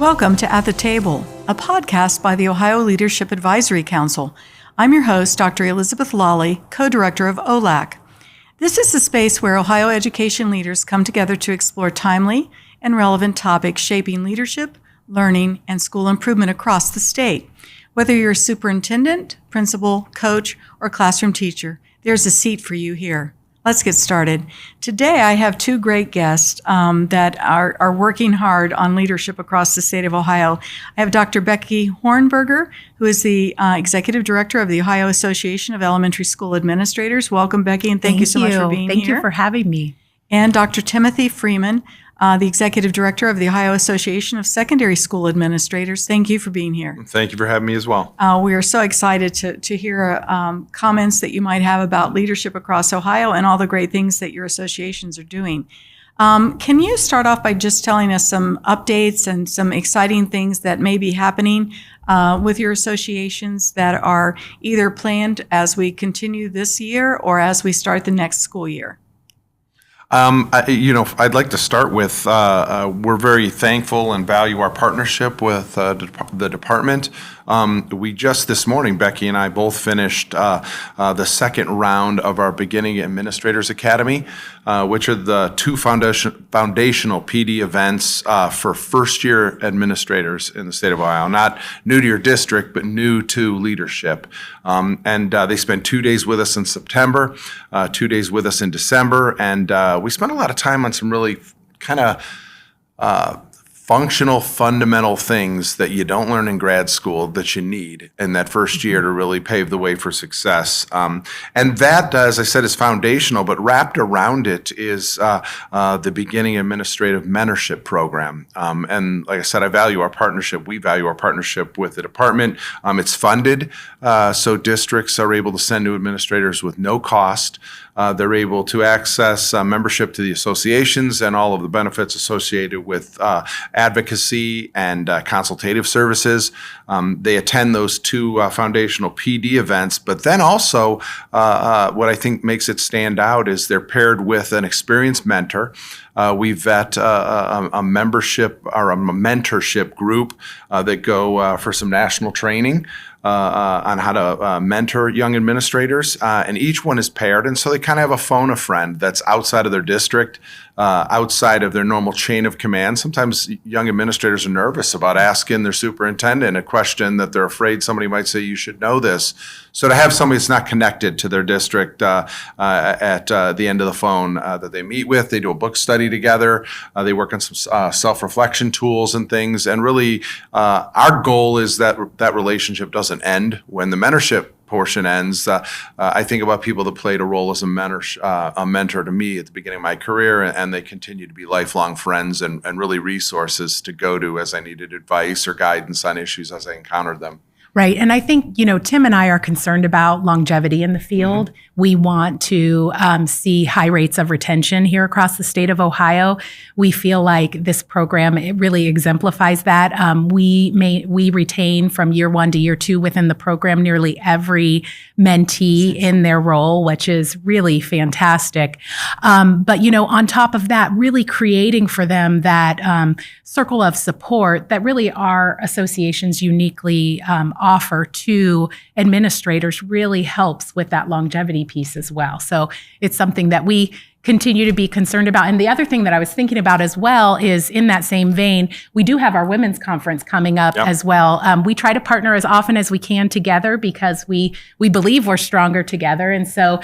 Welcome to At the Table, a podcast by the Ohio Leadership Advisory Council. I'm your host, Dr. Elizabeth Lolli, co-director of OLAC. This is the space where Ohio education leaders come together to explore timely and relevant topics shaping leadership, learning, and school improvement across the state. Whether you're a superintendent, principal, coach, or classroom teacher, there's a seat for you here. Let's get started. Today, I have two great guests that are working hard on leadership across the state of Ohio. I have Dr. Becky Hornberger, who is the Executive Director of the Ohio Association of Elementary School Administrators. Welcome, Becky, and thank you so much for being here. Thank you for having me. And Dr. Timothy Freeman, the Executive Director of the Ohio Association of Secondary School Administrators. Thank you for being here. Thank you for having me as well. We are so excited to hear comments that you might have about leadership across Ohio and all the great things that your associations are doing. Can you start off by just telling us some updates and some exciting things that may be happening with your associations that are either planned as we continue this year or as we start the next school year? I'd like to start with we're very thankful and value our partnership with the department. We just this morning, Becky and I both finished the second round of our Beginning Administrators Academy, which are the two foundational PD events for first-year administrators in the state of Ohio. Not new to your district, but new to leadership. And they spent 2 days with us in September, 2 days with us in December, and we spent a lot of time on some really kind of functional, fundamental things that you don't learn in grad school that you need in that first year to really pave the way for success. And that, as I said, is foundational, but wrapped around it is the Beginning Administrative Mentorship Program. And like I said, I value our partnership. We value our partnership with the department. It's funded, so districts are able to send new administrators with no cost. They're able to access membership to the associations and all of the benefits associated with advocacy and consultative services. They attend those two foundational PD events, but then also what I think makes it stand out is they're paired with an experienced mentor. We vet a membership or a mentorship group that go for some national training on how to mentor young administrators, and each one is paired, and so they kind of have a phone a friend that's outside of their district, outside of their normal chain of command. Sometimes young administrators are nervous about asking their superintendent a question that they're afraid somebody might say, you should know this. So to have somebody that's not connected to their district at the end of the phone that they meet with, they do a book study together, they work on some self-reflection tools and things, and really our goal is that that relationship doesn't end when the mentorship portion ends. I think about people that played a role as a mentor to me at the beginning of my career, and they continue to be lifelong friends and really resources to go to as I needed advice or guidance on issues as I encountered them. Right. And I think, Tim and I are concerned about longevity in the field. Mm-hmm. We want to see high rates of retention here across the state of Ohio. We feel like this program, it really exemplifies that. We retain from year one to year two within the program nearly every mentee in their role, which is really fantastic. But, on top of that, really creating for them that circle of support that really our associations uniquely offer to administrators really helps with that longevity piece as well. So it's something that we continue to be concerned about. And the other thing that I was thinking about as well is in that same vein, we do have our women's conference coming up as well. We try to partner as often as we can together because we believe we're stronger together. And so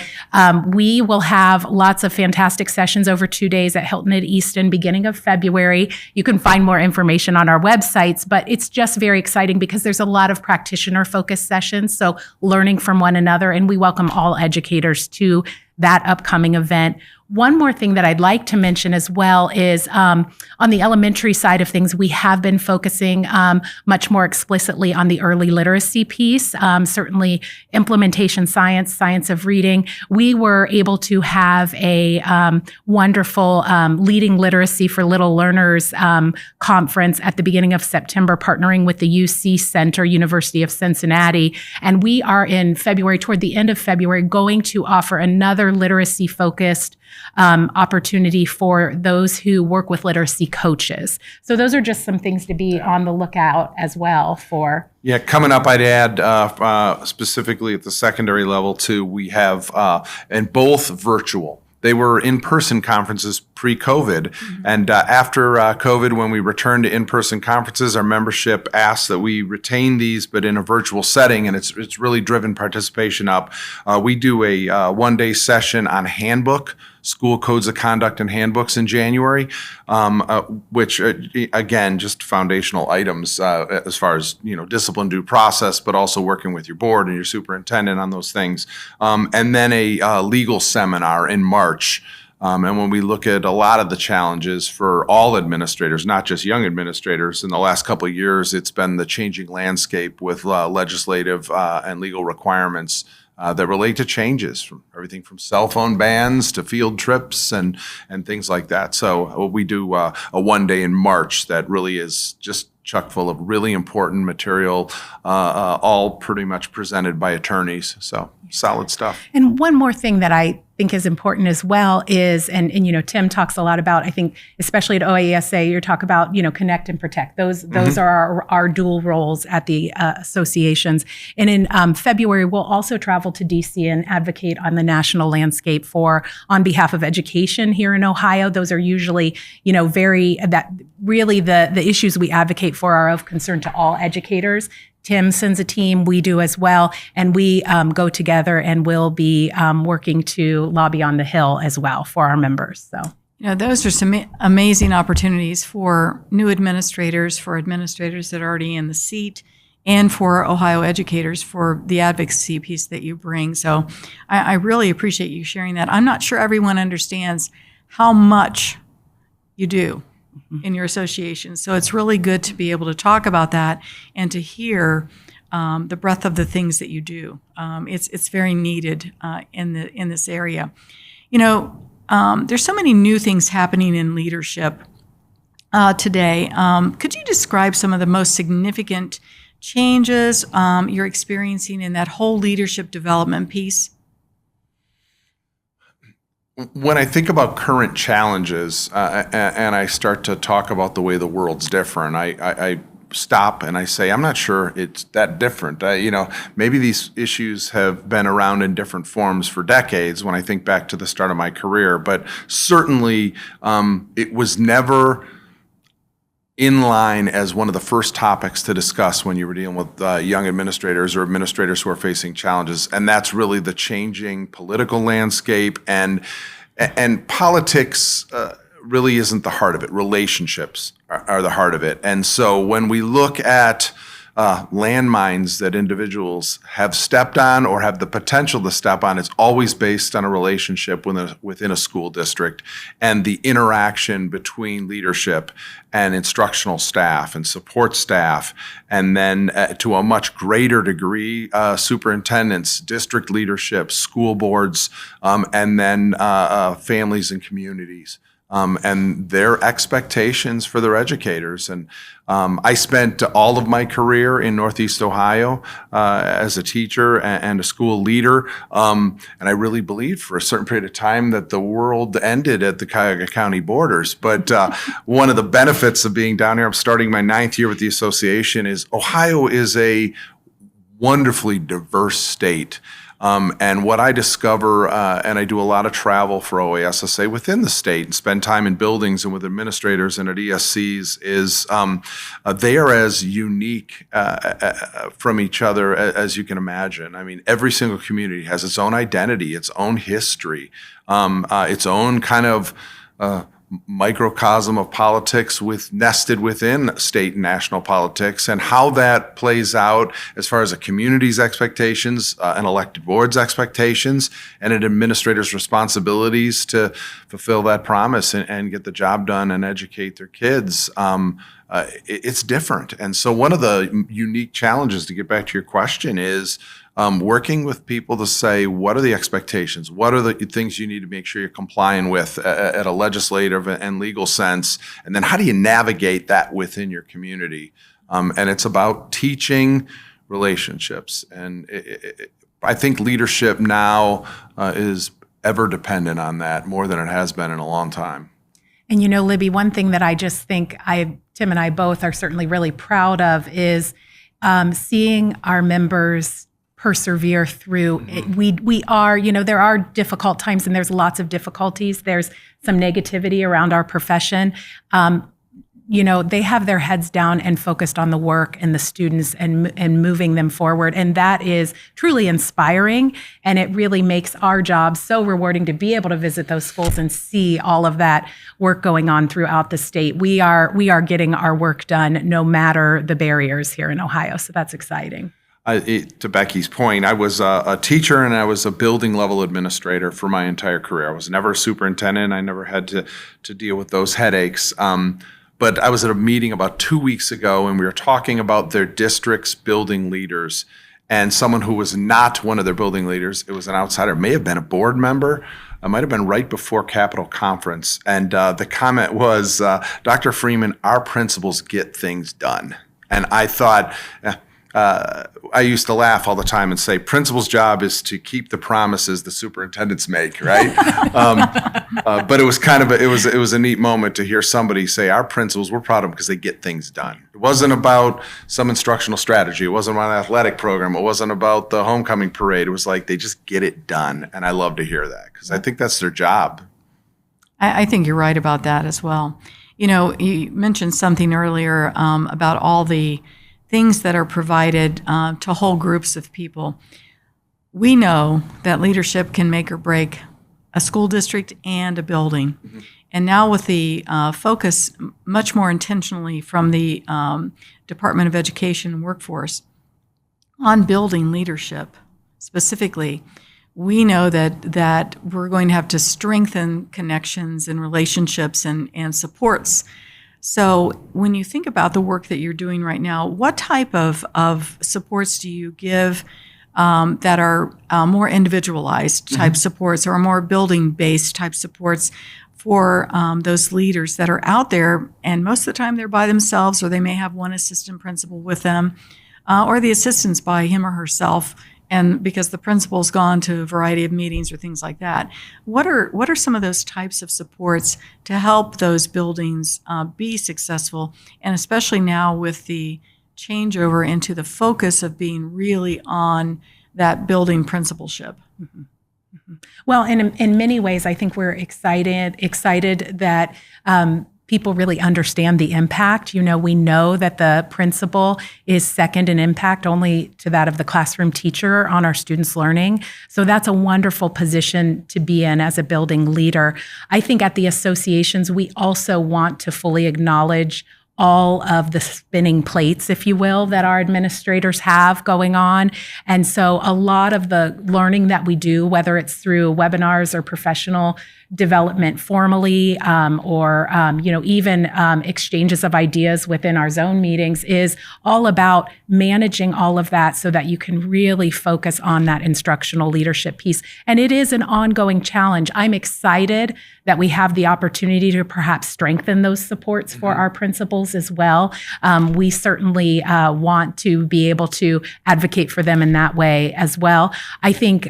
we will have lots of fantastic sessions over 2 days at Hilton at Easton, beginning of February. You can find more information on our websites, but it's just very exciting because there's a lot of practitioner-focused sessions, so learning from one another, and we welcome all educators to that upcoming event. One more thing that I'd like to mention as well is on the elementary side of things, we have been focusing much more explicitly on the early literacy piece, certainly implementation science, science of reading. We were able to have a wonderful Leading Literacy for Little Learners conference at the beginning of September, partnering with the UC Center, University of Cincinnati. And we are in February, toward the end of February, going to offer another literacy-focused opportunity for those who work with literacy coaches. So those are just some things to be on the lookout as well for. Yeah, coming up, I'd add specifically at the secondary level too, we have, and both virtual. They were in-person conferences pre-COVID. And after COVID, when we returned to in-person conferences, our membership asked that we retain these, but in a virtual setting, and it's really driven participation up. We do a one-day session on handbook, school codes of conduct and handbooks in January, which again, just foundational items as far as discipline, due process, but also working with your board and your superintendent on those things. And then a legal seminar in March. And when we look at a lot of the challenges for all administrators, not just young administrators, in the last couple of years, it's been the changing landscape with legislative and legal requirements that relate to changes, from everything from cell phone bans to field trips and things like that. So we do a one day in March that really is just chock full of really important material, all pretty much presented by attorneys. So solid stuff. And one more thing that I think is important as well is, and Tim talks a lot about, I think, especially at OASA, you talk about, connect and protect. Those are our dual roles at the associations. And in February, we'll also travel to DC and advocate on the national landscape on behalf of education here in Ohio. Those are usually, really the issues we advocate for are of concern to all educators. Tim sends a team, we do as well, and we go together and we'll be working to lobby on the Hill as well for our members. So, those are some amazing opportunities for new administrators, for administrators that are already in the seat, and for Ohio educators for the advocacy piece that you bring. So I really appreciate you sharing that. I'm not sure everyone understands how much you do in your association. So it's really good to be able to talk about that and to hear the breadth of the things that you do. It's very needed in this area. There's so many new things happening in leadership today. Could you describe some of the most significant changes you're experiencing in that whole leadership development piece? When I think about current challenges and I start to talk about the way the world's different, I stop and I say, I'm not sure it's that different. Maybe these issues have been around in different forms for decades when I think back to the start of my career, but certainly it was never in line as one of the first topics to discuss when you were dealing with young administrators or administrators who are facing challenges. And that's really the changing political landscape, and politics really isn't the heart of it. Relationships are the heart of it. And so when we look at landmines that individuals have stepped on or have the potential to step on, it's always based on a relationship within a school district and the interaction between leadership and instructional staff and support staff, and then to a much greater degree, superintendents, district leadership, school boards, and then families and communities. And their expectations for their educators. And I spent all of my career in Northeast Ohio as a teacher and a school leader. And I really believed for a certain period of time that the world ended at the Cuyahoga County borders. But one of the benefits of being down here, I'm starting my 9th year with the association, is Ohio is a wonderfully diverse state. And what I discover, and I do a lot of travel for OASSA within the state and spend time in buildings and with administrators and at ESCs, is they are as unique from each other as you can imagine. I mean, every single community has its own identity, its own history, its own kind of microcosm of politics nested within state and national politics, and how that plays out as far as a community's expectations, an elected board's expectations, and an administrator's responsibilities to fulfill that promise and get the job done and educate their kids. It's different. And so one of the unique challenges, to get back to your question, is working with people to say, what are the expectations? What are the things you need to make sure you're complying with at a legislative and legal sense? And then how do you navigate that within your community? And it's about teaching relationships. And I think leadership now is ever dependent on that more than it has been in a long time. And Libby, one thing that I just think Tim and I both are certainly really proud of is seeing our members persevere through it. We are, there are difficult times and there's lots of difficulties. There's some negativity around our profession. They have their heads down and focused on the work and the students and moving them forward. And that is truly inspiring. And it really makes our job so rewarding to be able to visit those schools and see all of that work going on throughout the state. We are getting our work done no matter the barriers here in Ohio. So that's exciting. To Becky's point, I was a teacher and I was a building level administrator for my entire career. I was never a superintendent. I never had to deal with those headaches. But I was at a meeting about 2 weeks ago, and we were talking about their district's building leaders. And someone who was not one of their building leaders, it was an outsider, may have been a board member, it might have been right before Capitol Conference. And the comment was, Dr. Freeman, our principals get things done. And I thought, I used to laugh all the time and say, principal's job is to keep the promises the superintendents make, right? But it was it was a neat moment to hear somebody say, our principals, we're proud of them because they get things done. It wasn't about some instructional strategy. It wasn't about an athletic program. It wasn't about the homecoming parade. It was like they just get it done. And I love to hear that because I think that's their job. I think you're right about that as well. You mentioned something earlier about all the things that are provided to whole groups of people. We know that leadership can make or break a school district and a building. Mm-hmm. And now with the focus much more intentionally from the Department of Education and Workforce on building leadership specifically, we know that we're going to have to strengthen connections and relationships and supports. So when you think about the work that you're doing right now, what type of supports do you give that are more individualized type supports or more building-based type supports for those leaders that are out there? And most of the time they're by themselves, or they may have one assistant principal with them, or the assistant's by him or herself, and because the principal's gone to a variety of meetings or things like that. What are some of those types of supports to help those buildings be successful, and especially now with the changeover into the focus of being really on that building principalship? Mm-hmm. Mm-hmm. Well, in many ways, I think we're excited that people really understand the impact. We know that the principal is second in impact only to that of the classroom teacher on our students' learning. So that's a wonderful position to be in as a building leader. I think at the associations, we also want to fully acknowledge all of the spinning plates, if you will, that our administrators have going on. And so a lot of the learning that we do, whether it's through webinars or professional development formally, or even exchanges of ideas within our zone meetings, is all about managing all of that so that you can really focus on that instructional leadership piece. And it is an ongoing challenge. I'm excited that we have the opportunity to perhaps strengthen those supports for our principals as well. We certainly want to be able to advocate for them in that way as well. I think,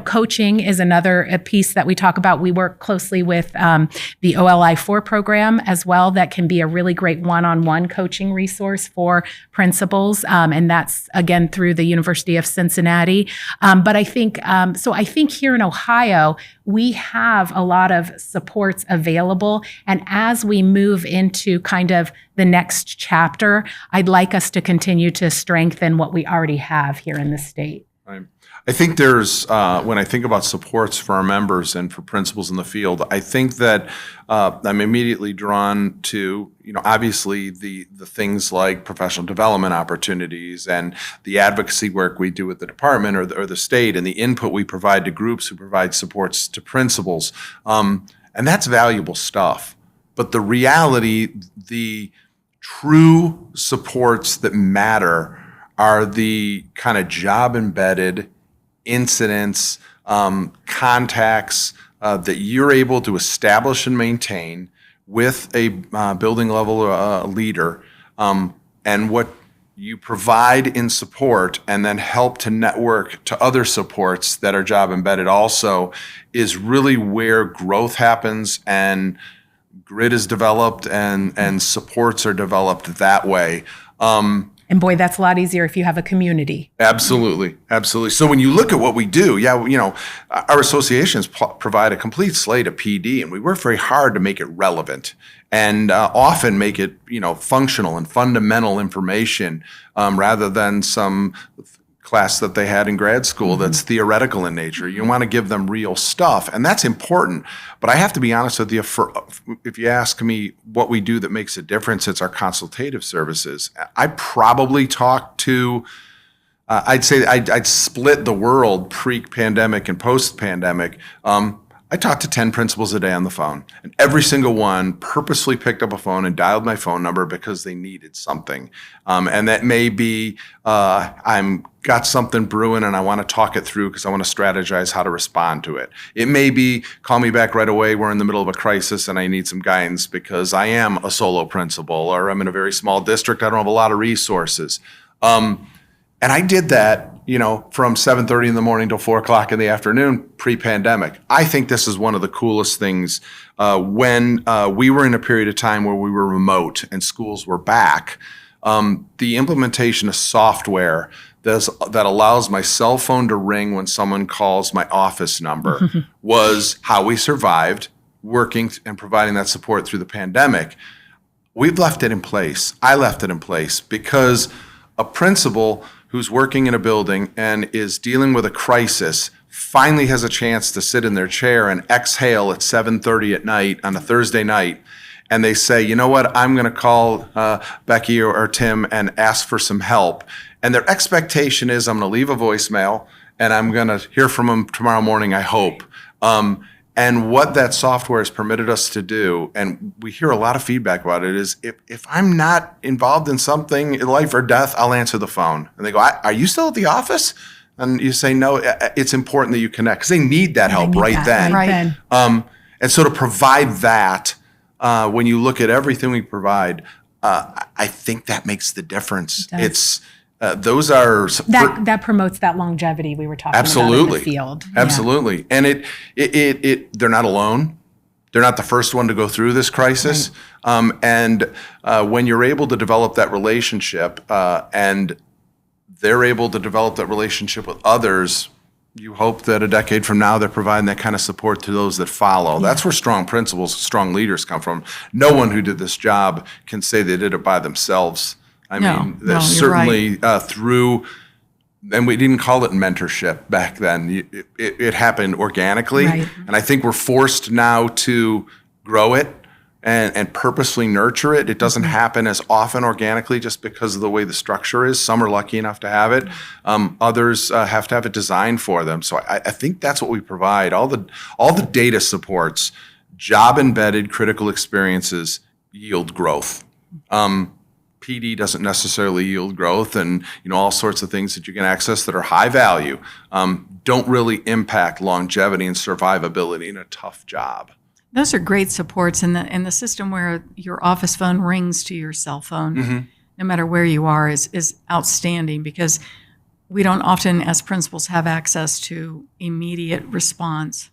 coaching is another piece that we talk about. We work closely with the OLI-4 program as well. That can be a really great one-on-one coaching resource for principals. And that's, again, through the University of Cincinnati. But I think, I think here in Ohio, we have a lot of supports available. And as we move into kind of the next chapter, I'd like us to continue to strengthen what we already have here in the state. Right. I think there's, when I think about supports for our members and for principals in the field, I think that I'm immediately drawn to, obviously the things like professional development opportunities and the advocacy work we do with the department or the state, and the input we provide to groups who provide supports to principals. And that's valuable stuff. But the reality, the true supports that matter are the kind of job-embedded incidents, contacts that you're able to establish and maintain with a building level leader, and what you provide in support and then help to network to other supports that are job embedded also is really where growth happens and grit is developed and supports are developed that way. And boy, that's a lot easier if you have a community. Absolutely. Absolutely. So when you look at what we do, our associations provide a complete slate of PD, and we work very hard to make it relevant and often make it, functional and fundamental information rather than some class that they had in grad school that's theoretical in nature. You want to give them real stuff, and that's important. But I have to be honest with you, if you ask me what we do that makes a difference, it's our consultative services. I probably talk to, I'd say I'd split the world pre-pandemic and post-pandemic. I talked to 10 principals a day on the phone, and every single one purposely picked up a phone and dialed my phone number because they needed something. And that may be, I'm got something brewing and I want to talk it through because I want to strategize how to respond to it. It may be, call me back right away, we're in the middle of a crisis and I need some guidance because I am a solo principal or I'm in a very small district, I don't have a lot of resources. And I did that, from 7:30 in the morning till 4 o'clock in the afternoon pre-pandemic. I think this is one of the coolest things when we were in a period of time where we were remote and schools were back. The implementation of software that allows my cell phone to ring when someone calls my office number was how we survived working and providing that support through the pandemic. We've left it in place. I left it in place because a principal who's working in a building and is dealing with a crisis finally has a chance to sit in their chair and exhale at 7:30 at night on a Thursday night. And they say, you know what, I'm going to call Becky or Tim and ask for some help. And their expectation is I'm going to leave a voicemail and I'm going to hear from them tomorrow morning, I hope. And what that software has permitted us to do, and we hear a lot of feedback about it, is if I'm not involved in something, life or death, I'll answer the phone. And they go, are you still at the office? And you say, no, it's important that you connect because they need that help right then. Right. And so to provide that, when you look at everything we provide, I think that makes the difference. It's those are that promotes that longevity we were talking about in the field. Absolutely. And they're not alone. They're not the first one to go through this crisis. Right. And when you're able to develop that relationship and they're able to develop that relationship with others, you hope that a decade from now they're providing that kind of support to those that follow. Yeah. That's where strong principals, strong leaders come from. No one who did this job can say they did it by themselves. I mean, there's certainly through, and we didn't call it mentorship back then. It happened organically. Right. And I think we're forced now to grow it and purposely nurture it. It doesn't happen as often organically just because of the way the structure is. Some are lucky enough to have it. Others have to have it designed for them. So I think that's what we provide. All the data supports job embedded critical experiences yield growth. PD doesn't necessarily yield growth, and all sorts of things that you can access that are high value don't really impact longevity and survivability in a tough job. Those are great supports in the system where your office phone rings to your cell phone, no matter where you are, is outstanding because we don't often, as principals, have access to immediate response.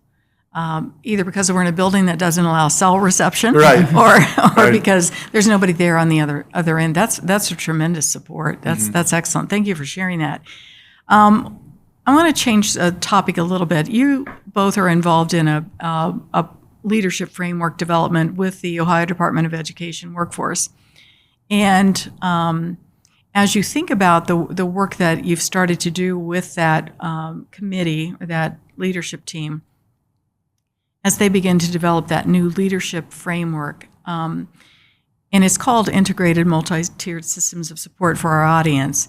Either because we're in a building that doesn't allow cell reception, right. or Right. because there's nobody there on the other end. That's a tremendous support. That's excellent. Thank you for sharing that. I want to change the topic a little bit. You both are involved in a leadership framework development with the Ohio Department of Education workforce, and as you think about the work that you've started to do with that committee or that leadership team, as they begin to develop that new leadership framework. And it's called Integrated Multi-Tiered Systems of Support for our audience.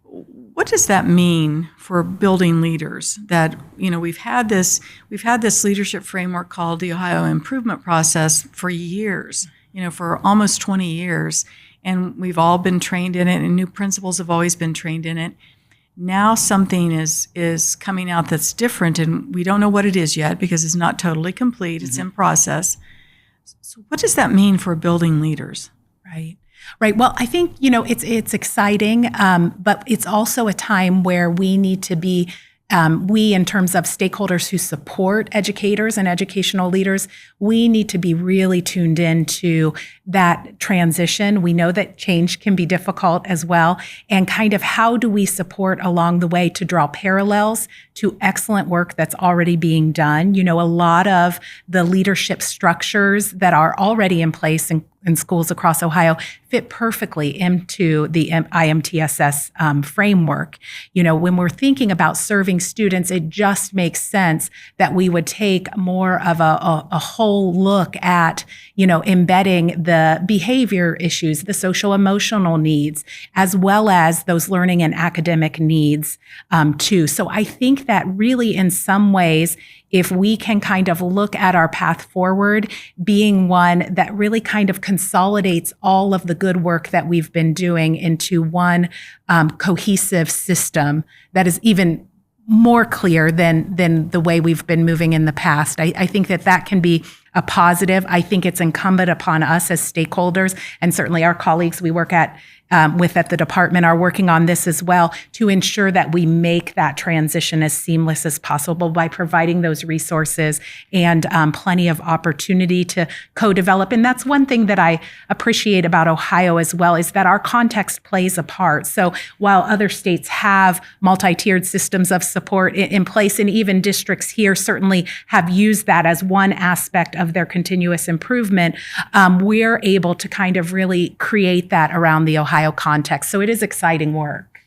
What does that mean for building leaders? That, we've had this leadership framework called the Ohio Improvement Process for years, for almost 20 years. And we've all been trained in it, and new principals have always been trained in it. Now something is coming out that's different, and we don't know what it is yet because it's not totally complete. It's in process. So what does that mean for building leaders? Right. Right. Well, I think, it's exciting, but it's also a time where we need to be, we, in terms of stakeholders who support educators and educational leaders, we need to be really tuned into that transition. We know that change can be difficult as well. And kind of how do we support along the way to draw parallels to excellent work that's already being done? A lot of the leadership structures that are already in place in schools across Ohio fit perfectly into the I-MTSS framework. When we're thinking about serving students, it just makes sense that we would take more of a whole look at, embedding the behavior issues, the social emotional needs, as well as those learning and academic needs too. So I think that really in some ways, if we can kind of look at our path forward being one that really kind of consolidates all of the good work that we've been doing into one cohesive system that is even more clear than the way we've been moving in the past. I think that can be a positive. I think it's incumbent upon us as stakeholders, and certainly our colleagues we work with at the department are working on this as well, to ensure that we make that transition as seamless as possible by providing those resources and plenty of opportunity to co-develop. And that's one thing that I appreciate about Ohio as well, is that our context plays a part. So while other states have multi-tiered systems of support in place, and even districts here certainly have used that as one aspect of their continuous improvement, we're able to kind of really create that around the Ohio context. So it is exciting work.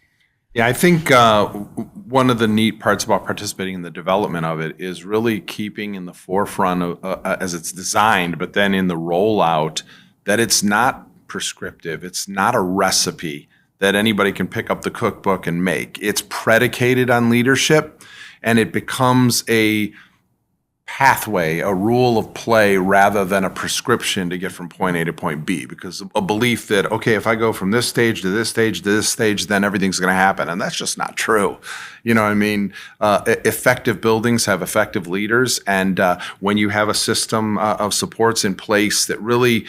Yeah, I think one of the neat parts about participating in the development of it is really keeping in the forefront of, as it's designed, but then in the rollout, that it's not prescriptive. It's not a recipe that anybody can pick up the cookbook and make. It's predicated on leadership, and it becomes a pathway, a rule of play, rather than a prescription to get from point A to point B, because a belief that, okay, if I go from this stage to this stage to this stage, then everything's going to happen. And that's just not true. You know what I mean? Effective buildings have effective leaders. And when you have a system of supports in place that really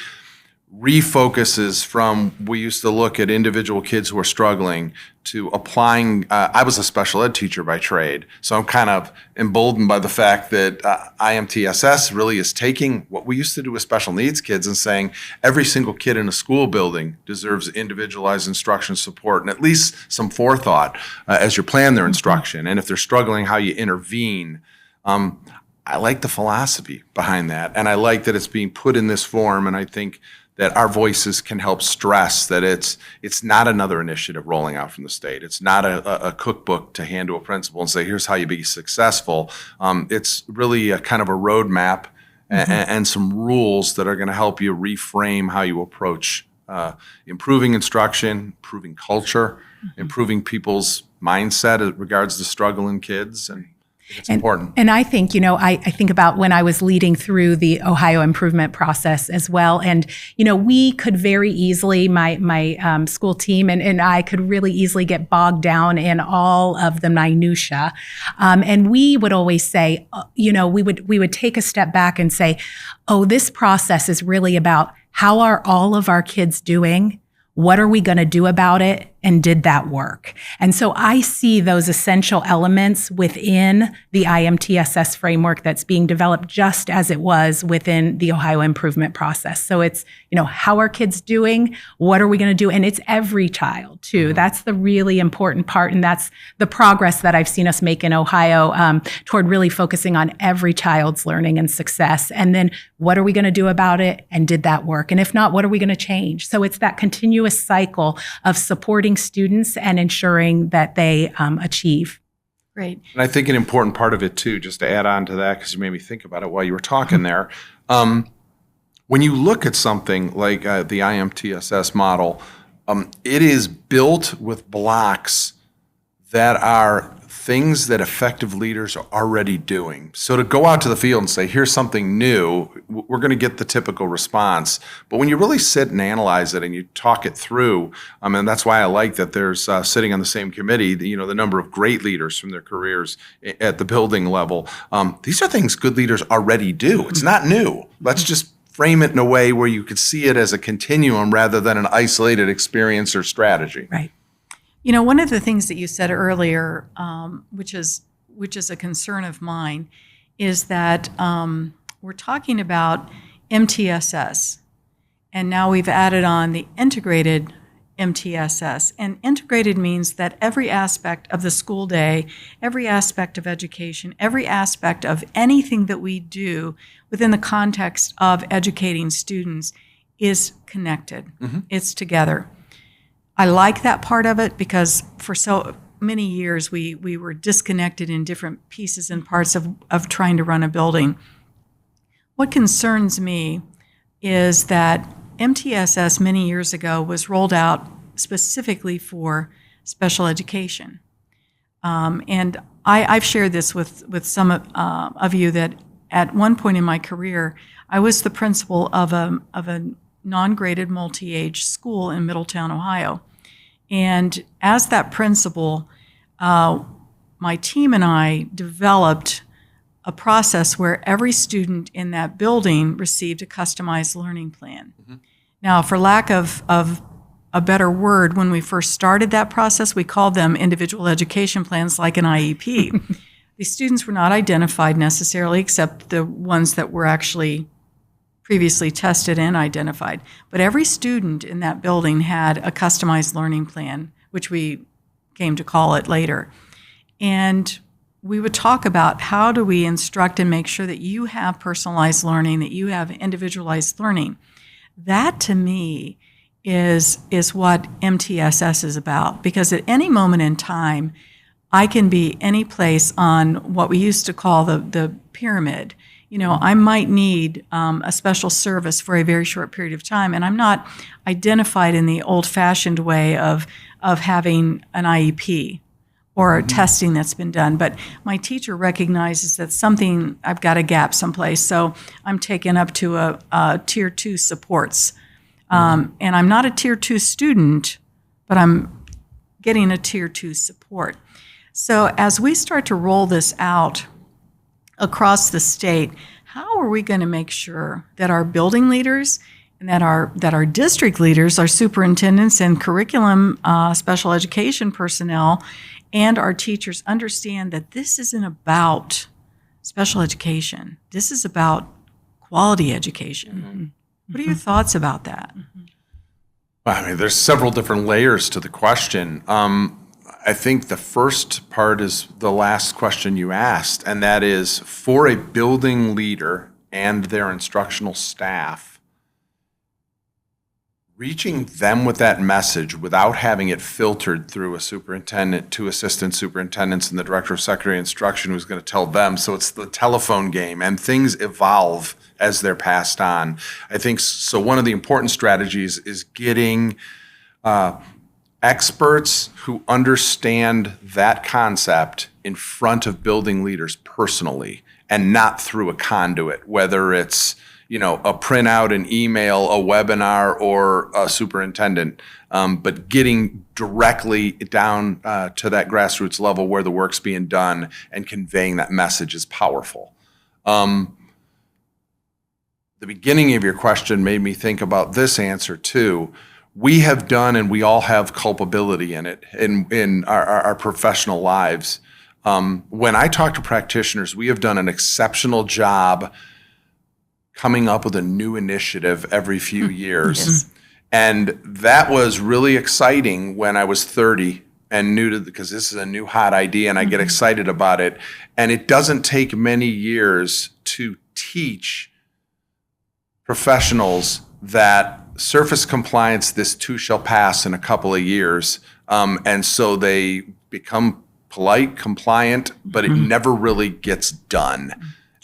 refocuses from, we used to look at individual kids who are struggling, to applying, I was a special ed teacher by trade, so I'm kind of emboldened by the fact that I-MTSS really is taking what we used to do with special needs kids and saying every single kid in a school building deserves individualized instruction support and at least some forethought as you plan their instruction. And if they're struggling, how you intervene. I like the philosophy behind that, and I like that it's being put in this form, and I think that our voices can help stress that it's not another initiative rolling out from the state. It's not a cookbook to hand to a principal and say, here's how you be successful. It's really a kind of a roadmap and some rules that are going to help you reframe how you approach improving instruction, improving culture, improving people's mindset as regards to struggle in kids. And it's important. And I think, I think about when I was leading through the Ohio improvement process as well. And, we could very easily, my school team and I could really easily get bogged down in all of the minutia. And we would always say, we would take a step back and say, oh, this process is really about how are all of our kids doing? What are we going to do about it? And did that work? And so I see those essential elements within the I-MTSS framework that's being developed just as it was within the Ohio improvement process. So it's, how are kids doing? What are we going to do? And it's every child too. That's the really important part. And that's the progress that I've seen us make in Ohio toward really focusing on every child's learning and success. And then what are we going to do about it? And did that work? And if not, what are we going to change? So it's that continuous cycle of supporting students and ensuring that they achieve. Great. And I think an important part of it too, just to add on to that, because you made me think about it while you were talking there, when you look at something like the I-MTSS model, it is built with blocks that are things that effective leaders are already doing. So to go out to the field and say, here's something new, we're going to get the typical response. But when you really sit and analyze it and you talk it through, and that's why I like that there's sitting on the same committee, the number of great leaders from their careers at the building level. These are things good leaders already do. It's not new. Let's just frame it in a way where you could see it as a continuum rather than an isolated experience or strategy. Right. One of the things that you said earlier, which is a concern of mine, is that we're talking about MTSS, and now we've added on the integrated MTSS. And integrated means that every aspect of the school day, every aspect of education, every aspect of anything that we do within the context of educating students is connected. It's together. I like that part of it because for so many years we were disconnected in different pieces and parts of trying to run a building. What concerns me is that MTSS many years ago was rolled out specifically for special education. And I've shared this with some of you that at one point in my career, I was the principal of a non-graded multi-age school in Middletown, Ohio. And as that principal, my team and I developed a process where every student in that building received a customized learning plan. Now, for lack of a better word, when we first started that process, we called them individual education plans like an IEP. The students were not identified necessarily, except the ones that were actually previously tested and identified. But every student in that building had a customized learning plan, which we came to call it later. And we would talk about how do we instruct and make sure that you have personalized learning, that you have individualized learning. That, to me, is what MTSS is about. Because at any moment in time, I can be any place on what we used to call the pyramid. I might need a special service for a very short period of time, and I'm not identified in the old-fashioned way of having an IEP or testing that's been done. But my teacher recognizes that I've got a gap someplace, so I'm taken up to a Tier 2 supports. And I'm not a Tier 2 student, but I'm getting a Tier 2 support. So as we start to roll this out across the state, how are we going to make sure that our building leaders and that our district leaders, our superintendents and curriculum special education personnel, and our teachers understand that this isn't about special education. This is about quality education. What are your thoughts about that? I mean, there's several different layers to the question. I think the first part is the last question you asked, and that is for a building leader and their instructional staff, reaching them with that message without having it filtered through a superintendent, two assistant superintendents, and the director of secondary instruction who's going to tell them. So it's the telephone game, and things evolve as they're passed on. I think so. One of the important strategies is getting experts who understand that concept in front of building leaders personally and not through a conduit, whether it's a printout, an email, a webinar, or a superintendent, but getting directly down to that grassroots level where the work's being done and conveying that message is powerful. The beginning of your question made me think about this answer too. We have done, and we all have culpability in it in our professional lives. When I talk to practitioners, we have done an exceptional job coming up with a new initiative every few years. Yes. And that was really exciting when I was 30 and new to, because this is a new hot idea and I get excited about it. And it doesn't take many years to teach professionals that surface compliance, this too shall pass in a couple of years. And so they become polite, compliant, but it never really gets done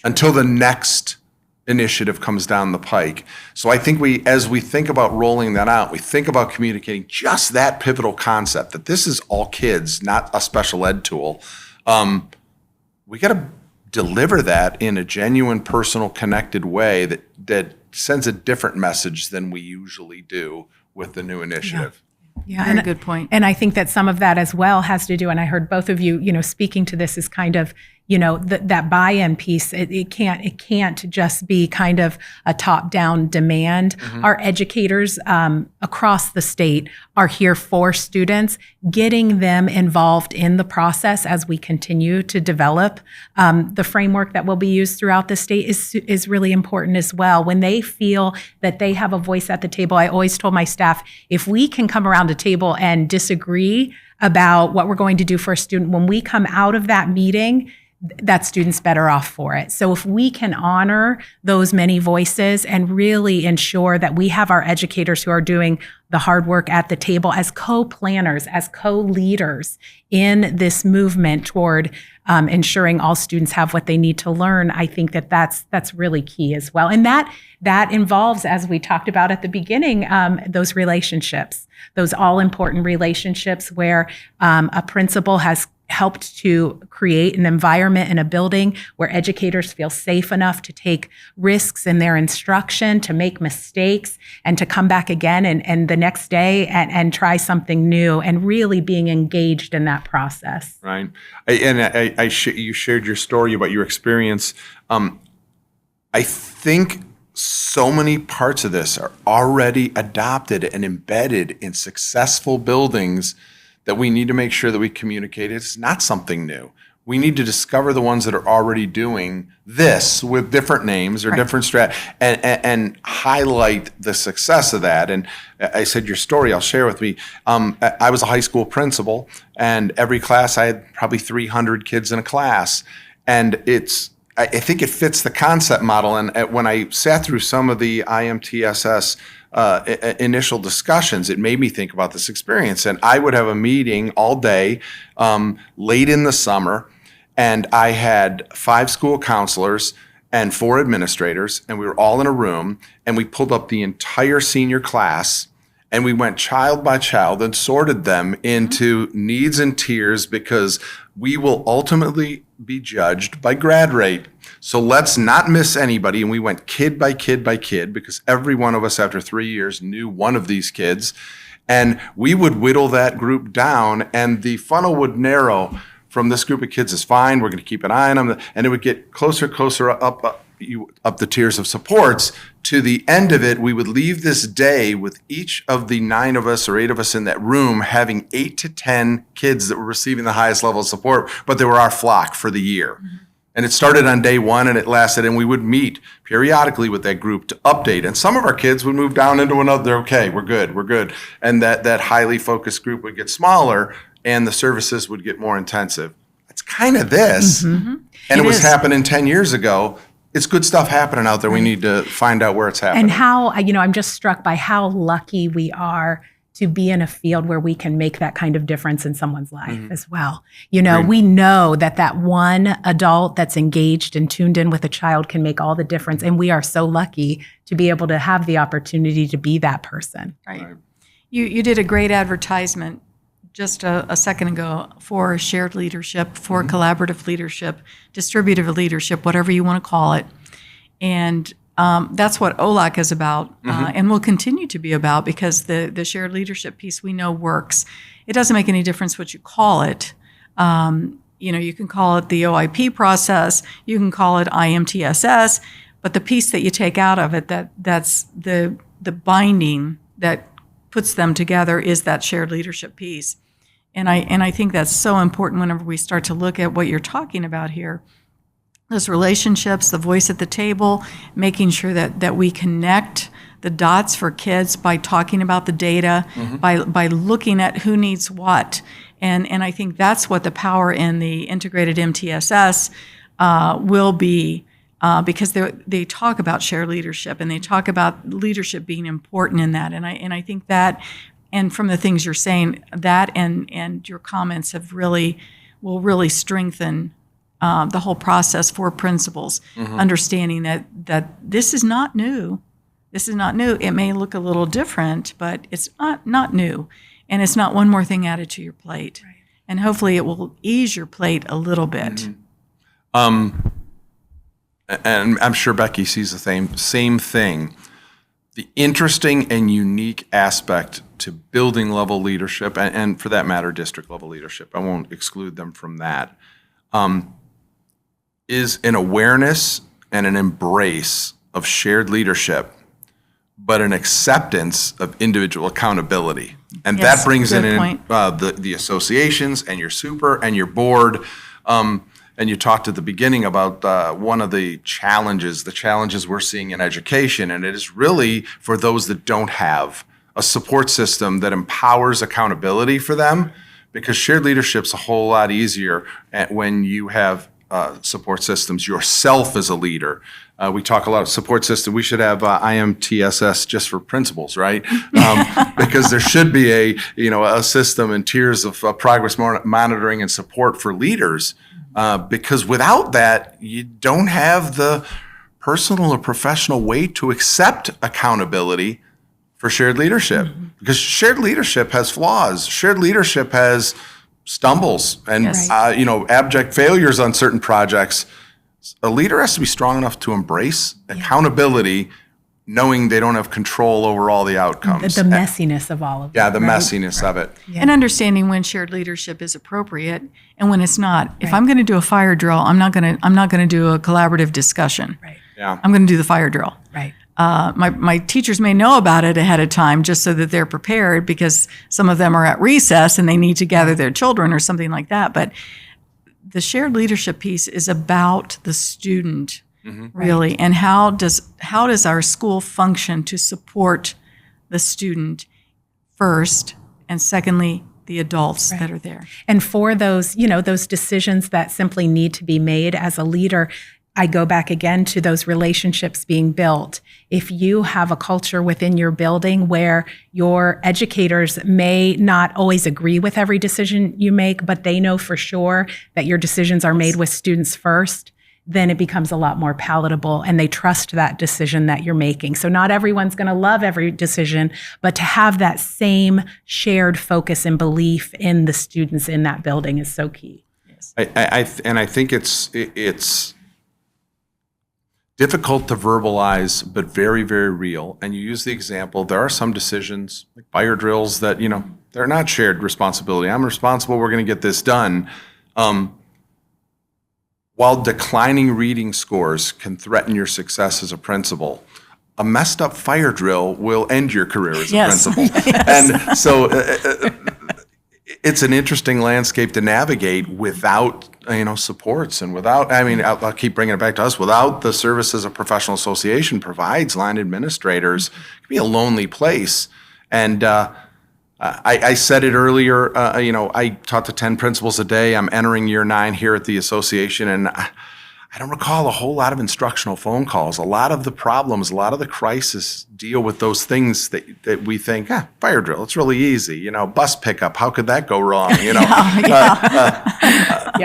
until the next initiative comes down the pike. So I think as we think about rolling that out, we think about communicating just that pivotal concept that this is all kids, not a special ed tool. We got to deliver that in a genuine, personal, connected way that sends a different message than we usually do with the new initiative. Yeah, very good point. And I think that some of that as well has to do, and I heard both of you, speaking to this is kind of, that buy-in piece, it can't just be kind of a top-down demand. Our educators across the state are here for students, getting them involved in the process as we continue to develop. The framework that will be used throughout the state is really important as well. When they feel that they have a voice at the table, I always told my staff, if we can come around a table and disagree about what we're going to do for a student, when we come out of that meeting, that student's better off for it. So if we can honor those many voices and really ensure that we have our educators who are doing the hard work at the table as co-planners, as co-leaders in this movement toward ensuring all students have what they need to learn, I think that's really key as well. And that involves, as we talked about at the beginning, those relationships, those all-important relationships where a principal has helped to create an environment in a building where educators feel safe enough to take risks in their instruction, to make mistakes, and to come back again and the next day and try something new, and really being engaged in that process. Right. You shared your story about your experience. I think so many parts of this are already adopted and embedded in successful buildings that we need to make sure that we communicate. It's not something new. We need to discover the ones that are already doing this with different names or different and highlight the success of that. And I said your story, I'll share with me. I was a high school principal, and every class I had probably 300 kids in a class. And I think it fits the concept model. And when I sat through some of the I-MTSS initial discussions, it made me think about this experience. And I would have a meeting all day, late in the summer, and I had 5 school counselors and 4 administrators, and we were all in a room, and we pulled up the entire senior class, and we went child by child and sorted them into needs and tiers, because we will ultimately be judged by grad rate. So let's not miss anybody. And we went kid by kid by kid, because every one of us after 3 years knew one of these kids. And we would whittle that group down, and the funnel would narrow from this group of kids is fine, we're going to keep an eye on them. And it would get closer up the tiers of supports. To the end of it, we would leave this day with each of the 9 of us or 8 of us in that room having 8 to 10 kids that were receiving the highest level of support, but they were our flock for the year. Mm-hmm. And it started on day 1 and it lasted, and we would meet periodically with that group to update. And some of our kids would move down into another, okay, we're good. And that highly focused group would get smaller, and the services would get more intensive. It's kind of this. Mm-hmm. And it was happening 10 years ago. It's good stuff happening out there. We need to find out where it's happening. And how, I'm just struck by how lucky we are to be in a field where we can make that kind of difference in someone's life as well. We know that one adult that's engaged and tuned in with a child can make all the difference. And we are so lucky to be able to have the opportunity to be that person. Right. You did a great advertisement just a second ago for shared leadership, for collaborative leadership, distributive leadership, whatever you want to call it. And that's what OLAC is about, and will continue to be about, because the shared leadership piece we know works. It doesn't make any difference what you call it. You can call it the OIP process, you can call it I-MTSS, but the piece that you take out of it, that's the binding that puts them together, is that shared leadership piece. And I think that's so important whenever we start to look at what you're talking about here. Those relationships, the voice at the table, making sure that we connect the dots for kids by talking about the data, by looking at who needs what. And I think that's what the power in the integrated MTSS will be, because they talk about shared leadership, and they talk about leadership being important in that. And I think that, and from the things you're saying, that and your comments will really strengthen the whole process for principals, understanding that this is not new. This is not new. It may look a little different, but it's not new. And it's not one more thing added to your plate. Right. And hopefully it will ease your plate a little bit. And I'm sure Becky sees the same thing. The interesting and unique aspect to building level leadership, and for that matter, district level leadership, I won't exclude them from that, is an awareness and an embrace of shared leadership, but an acceptance of individual accountability. And Yes, that brings in good point. the associations and your super and your board. And you talked at the beginning about one of the challenges we're seeing in education, and it is really for those that don't have a support system that empowers accountability for them, because shared leadership's a whole lot easier when you have support systems yourself as a leader. We talk a lot of support system. We should have I-MTSS just for principals, right? Because there should be a system and tiers of progress monitoring and support for leaders. Because without that, you don't have the personal or professional way to accept accountability for shared leadership. Because shared leadership has flaws. Shared leadership has stumbles and Yes. Abject failures on certain projects. A leader has to be strong enough to embrace accountability, knowing they don't have control over all the outcomes. The messiness of all of it. Yeah, the messiness of it. And understanding when shared leadership is appropriate and when it's not. If I'm going to do a fire drill, I'm not going to do a collaborative discussion. Right. Yeah. I'm going to do the fire drill. Right. My teachers may know about it ahead of time just so that they're prepared, because some of them are at recess and they need to gather their children or something like that. But the shared leadership piece is about the student, really, and how does our school function to support the student first, and secondly, the adults that are there. And for those, those decisions that simply need to be made as a leader, I go back again to those relationships being built. If you have a culture within your building where your educators may not always agree with every decision you make, but they know for sure that your decisions are made with students first, then it becomes a lot more palatable, and they trust that decision that you're making. So not everyone's going to love every decision, but to have that same shared focus and belief in the students in that building is so key. Yes. I think it's difficult to verbalize, but very, very real. And you use the example, there are some decisions, like fire drills, that, they're not shared responsibility. I'm responsible, we're going to get this done. While declining reading scores can threaten your success as a principal, a messed up fire drill will end your career as a principal. And so it's an interesting landscape to navigate without supports, and without, I'll keep bringing it back to us, without the services a professional association provides line administrators. It can be a lonely place. And I said it earlier, I taught to 10 principals a day. I'm entering year 9 here at the association, and I don't recall a whole lot of instructional phone calls. A lot of the problems, a lot of the crises deal with those things that we think, fire drill, it's really easy. Bus pickup, how could that go wrong?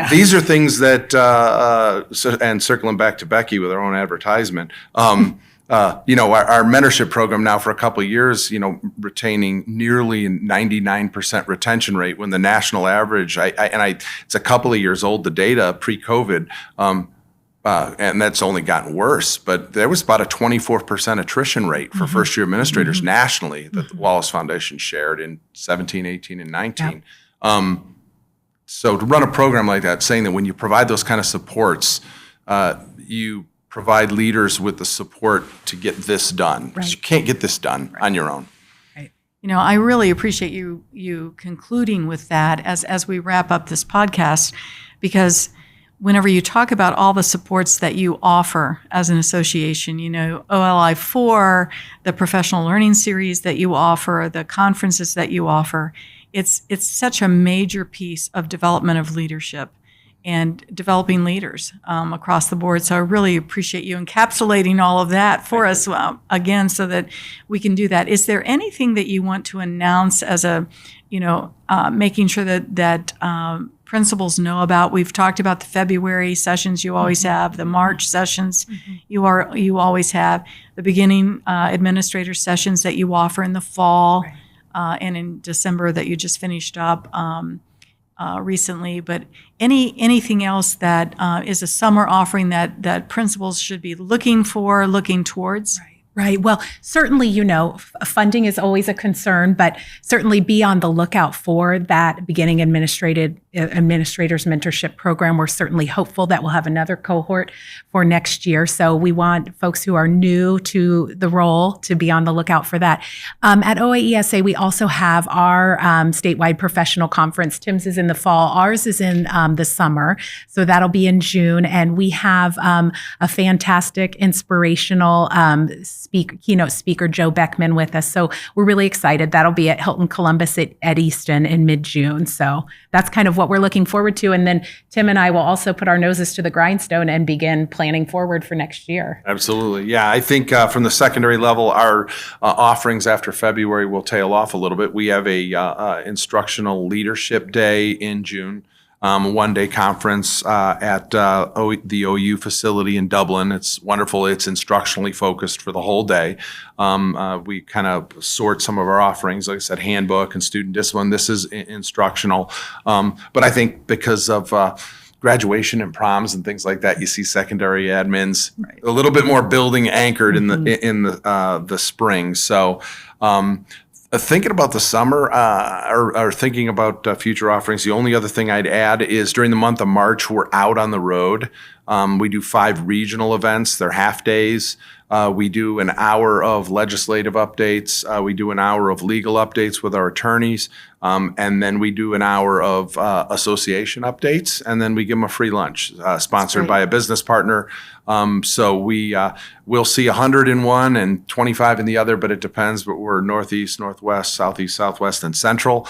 These are things that, and circling back to Becky with her own advertisement, our mentorship program now for a couple of years, retaining nearly 99% retention rate, when the national average, it's a couple of years old, the data pre-COVID, and that's only gotten worse, but there was about a 24% attrition rate for first-year administrators nationally that the Wallace Foundation shared in 17, 18, and 19. Yep. So to run a program like that, saying that when you provide those kind of supports, you provide leaders with the support to get this done. Because you can't get this done on your own. Right. I really appreciate you concluding with that as we wrap up this podcast, because whenever you talk about all the supports that you offer as an association, OLI4, the professional learning series that you offer, the conferences that you offer, it's such a major piece of development of leadership and developing leaders across the board. So I really appreciate you encapsulating all of that for us again, so that we can do that. Is there anything that you want to announce as making sure that principals know about? We've talked about the February sessions you always have, the March sessions you always have, the beginning administrator sessions that you offer in the fall, and in December that you just finished up recently. But anything else that is a summer offering that principals should be looking towards? Right. Well, certainly, funding is always a concern, but certainly be on the lookout for that beginning administrative Administrators Mentorship Program. We're certainly hopeful that we'll have another cohort for next year. So we want folks who are new to the role to be on the lookout for that. At OAESA, we also have our statewide professional conference. Tim's is in the fall. Ours is in the summer. So that'll be in June. And we have a fantastic, inspirational keynote speaker, Joe Beckman, with us. So we're really excited. That'll be at Hilton Columbus at Easton in mid-June. So that's kind of what we're looking forward to. And then Tim and I will also put our noses to the grindstone and begin planning forward for next year. Absolutely. Yeah, I think from the secondary level, our offerings after February will tail off a little bit. We have a instructional leadership day in June. One-day conference at the OU facility in Dublin. It's wonderful. It's instructionally focused for the whole day. We kind of sort some of our offerings, like I said, handbook and student discipline. This is instructional. But I think because of graduation and proms and things like that, you see secondary admins a little bit more building anchored in the spring. So thinking about the summer or thinking about future offerings, the only other thing I'd add is during the month of March, we're out on the road. We do 5 regional events. They're half days. We do an hour of legislative updates. We do an hour of legal updates with our attorneys. And then we do an hour of association updates. And then we give them a free lunch sponsored by a business partner. So we'll see 100 in one and 25 in the other, but it depends. But we're Northeast, Northwest, Southeast, Southwest, and Central.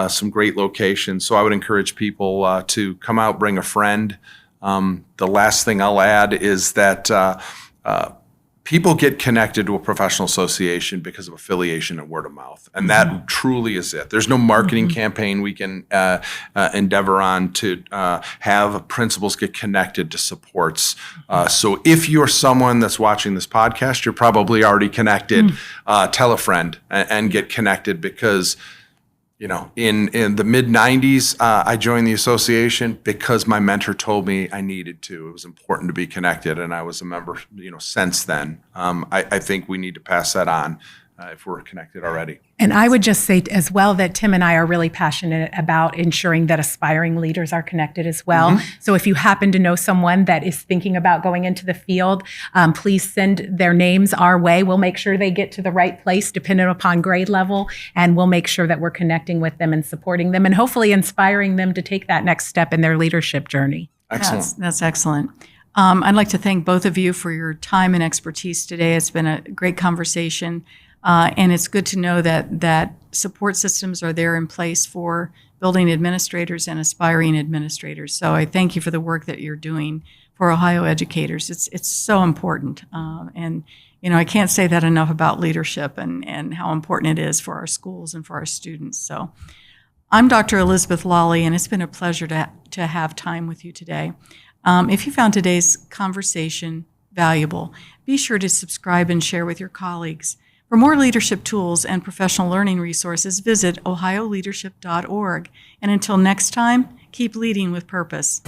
Some great locations. So I would encourage people to come out, bring a friend. The last thing I'll add is that people get connected to a professional association because of affiliation and word of mouth. And that truly is it. There's no marketing campaign we can endeavor on to have principals get connected to supports. So if you're someone that's watching this podcast, you're probably already connected. Tell a friend and get connected because in the mid-'90s, I joined the association because my mentor told me I needed to. It was important to be connected, and I was a member, since then. I think we need to pass that on if we're connected already. And I would just say as well that Tim and I are really passionate about ensuring that aspiring leaders are connected as well. So if you happen to know someone that is thinking about going into the field, please send their names our way. We'll make sure they get to the right place depending upon grade level, and we'll make sure that we're connecting with them and supporting them and hopefully inspiring them to take that next step in their leadership journey. Excellent. That's excellent. I'd like to thank both of you for your time and expertise today. It's been a great conversation. And it's good to know that support systems are there in place for building administrators and aspiring administrators. So I thank you for the work that you're doing for Ohio educators. It's so important. And I can't say that enough about leadership and how important it is for our schools and for our students. So I'm Dr. Elizabeth Lolli, and it's been a pleasure to have time with you today. If you found today's conversation valuable, be sure to subscribe and share with your colleagues. For more leadership tools and professional learning resources, visit ohioleadership.org. And until next time, keep leading with purpose.